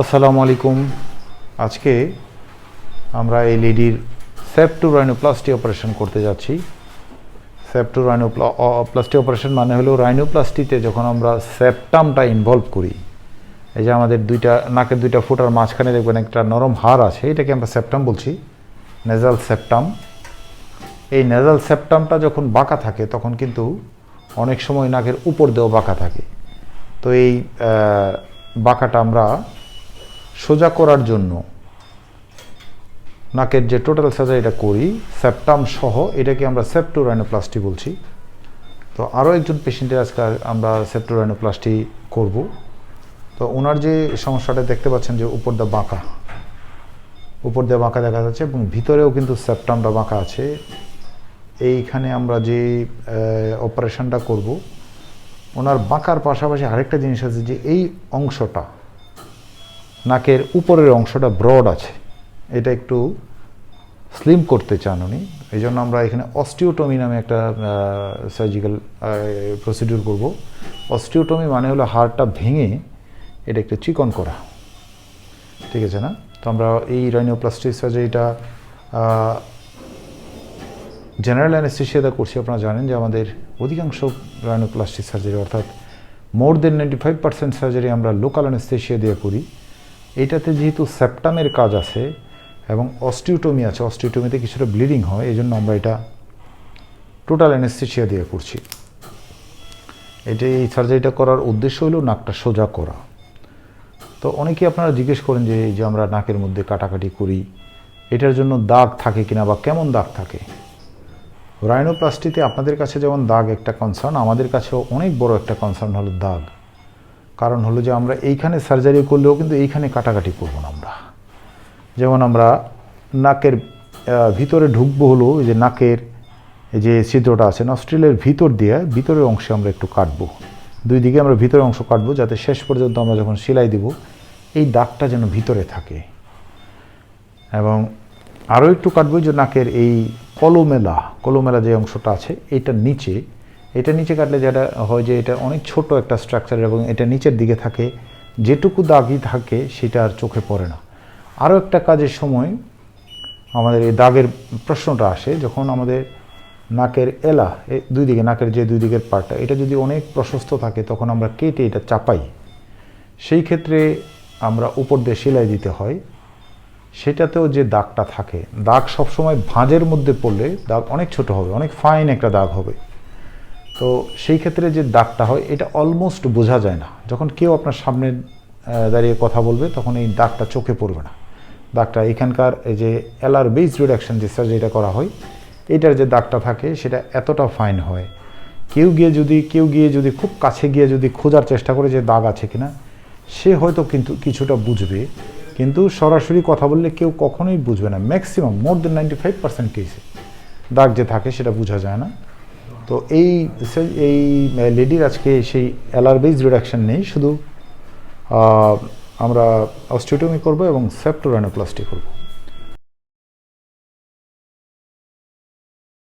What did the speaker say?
আসসালামু আলাইকুম। আজকে আমরা এই লেডির সেপ্টো রাইনোপ্লাস্টি অপারেশন করতে যাচ্ছি। সেপ্টো রাইনোপ্লাস্টি অপারেশন মানে হলো রাইনোপ্লাস্টিতে যখন আমরা সেপ্টামটা ইনভলভ করি, এই যে আমাদের নাকের দুইটা ফুটার মাঝখানে দেখবেন একটা নরম হাড় আছে, এটাকে আমরা সেপ্টাম বলছি, নেজাল সেপ্টাম। এই নেজাল সেপ্টামটা যখন বাঁকা থাকে তখন কিন্তু অনেক সময় নাকের উপর দিয়েও বাঁকা থাকে। তো এই বাঁকাটা আমরা সোজা করার জন্য নাকের যে টোটাল সার্জারিটা করি সেপ্টাম সহ, এটাকে আমরা সেপ্টো রাইনোপ্লাস্টি বলছি। তো আরও একজন পেশেন্টের আজকে আমরা সেপ্টো রাইনোপ্লাস্টি করব। তো ওনার যে সমস্যাটা দেখতে পাচ্ছেন যে উপর দিয়ে বাঁকা দেখা যাচ্ছে এবং ভিতরেও কিন্তু সেপ্টামটা বাঁকা আছে। এইখানে আমরা যে অপারেশনটা করব, ওনার বাঁকার পাশাপাশি আরেকটা জিনিস আছে যে এই অংশটা, নাকের উপরের অংশটা ব্রড আছে, এটা একটু স্লিম করতে চান উনি। এই জন্য আমরা এখানে অস্টিওটমি নামে একটা সার্জিক্যাল প্রসিডিউর করব। অস্টিওটমি মানে হলো হাড়টা ভেঙে এটা একটু চিকন করা, ঠিক আছে না? তো আমরা এই রাইনোপ্লাস্টি সার্জারিটা জেনারেল অ্যানেস্থেশিয়াতে করছি। আপনারা জানেন যে আমাদের অধিকাংশ রাইনোপ্লাস্টি সার্জারি, অর্থাৎ মোর দেন 95% সার্জারি আমরা লোকাল অ্যানেস্থেশিয়া দিয়ে করি। এইটাতে যেহেতু সেপ্টামের কাজ আছে এবং অস্টিওটমি আছে, অস্টিওটমিতে কিছুটা ব্লিডিং হয়, এই জন্য আমরা এটা টোটাল অ্যানেস্থেশিয়া দিয়ে করছি। এই সার্জারিটা করার উদ্দেশ্য হলো নাকটা সোজা করা। তো অনেকেই আপনারা জিজ্ঞেস করেন যে আমরা নাকের মধ্যে কাটাকাটি করি, এটার জন্য দাগ থাকে কিনা বা কেমন দাগ থাকে। রাইনোপ্লাস্টিতে আপনাদের কাছে যেমন দাগ একটা কনসার্ন, আমাদের কাছেও অনেক বড় একটা কনসার্ন হলো দাগ। কারণ হলো যে আমরা এইখানে সার্জারি করলেও কিন্তু এইখানে কাটাকাটি করব না আমরা। যেমন আমরা নাকের ভিতরে ঢুকবো হলো এই যে নাকের যে ছিদ্রটা আছে নস্ট্রিলের ভিতর দিয়ে ভিতরের অংশে আমরা একটু কাটবো, দুই দিকে আমরা ভিতরের অংশ কাটবো, যাতে শেষ পর্যন্ত আমরা যখন সেলাই দিব এই দাগটা যেন ভিতরে থাকে। এবং আরও একটু কাটবো যে নাকের এই কলোমেলা যে অংশটা আছে এটা নিচে কাটলে যেটা হয় যে এটা অনেক ছোট একটা স্ট্রাকচার এবং এটা নিচের দিকে থাকে, যেটুকু দাগই থাকে সেটা আর চোখে পড়ে না। আরও একটা কাজের সময় আমাদের এই দাগের প্রশ্নটা আসে যখন আমাদের নাকের দুই দিকে, নাকের যে দুই দিকের পার্টটা, এটা যদি অনেক প্রশস্ত থাকে তখন আমরা কেটে এটা চাপাই, সেই ক্ষেত্রে আমরা উপর দিয়ে সেলাই দিতে হয়। সেটাতেও যে দাগটা থাকে, দাগ সবসময় ভাঁজের মধ্যে পড়লে দাগ অনেক ছোট হবে, অনেক ফাইন একটা দাগ হবে। তো সেই ক্ষেত্রে যে দাগটা হয় এটা অলমোস্ট বোঝা যায় না। যখন কেউ আপনার সামনে দাঁড়িয়ে কথা বলবে তখন এই দাগটা চোখে পড়বে না। দাগটা এখানকার এই যে এলার বেস রিডাকশন যে সার্জারিটা করা হয়, এটার যে দাগটা থাকে সেটা এতটা ফাইন হয়, কেউ গিয়ে যদি খুব কাছে গিয়ে যদি খোঁজার চেষ্টা করে যে দাগ আছে কিনা, সে হয়তো কিন্তু কিছুটা বুঝবে, কিন্তু সরাসরি কথা বললে কেউ কখনোই বুঝবে না। ম্যাক্সিমাম মোর দেন 95% কেসে দাগ যে থাকে সেটা বোঝা যায় না। তো এই লেডির আজকে সেই এলার বেস রিডাকশন নেই, শুধু আমরা অস্টিওটমি করব এবং সেপ্টো রাইনোপ্লাস্টি করব।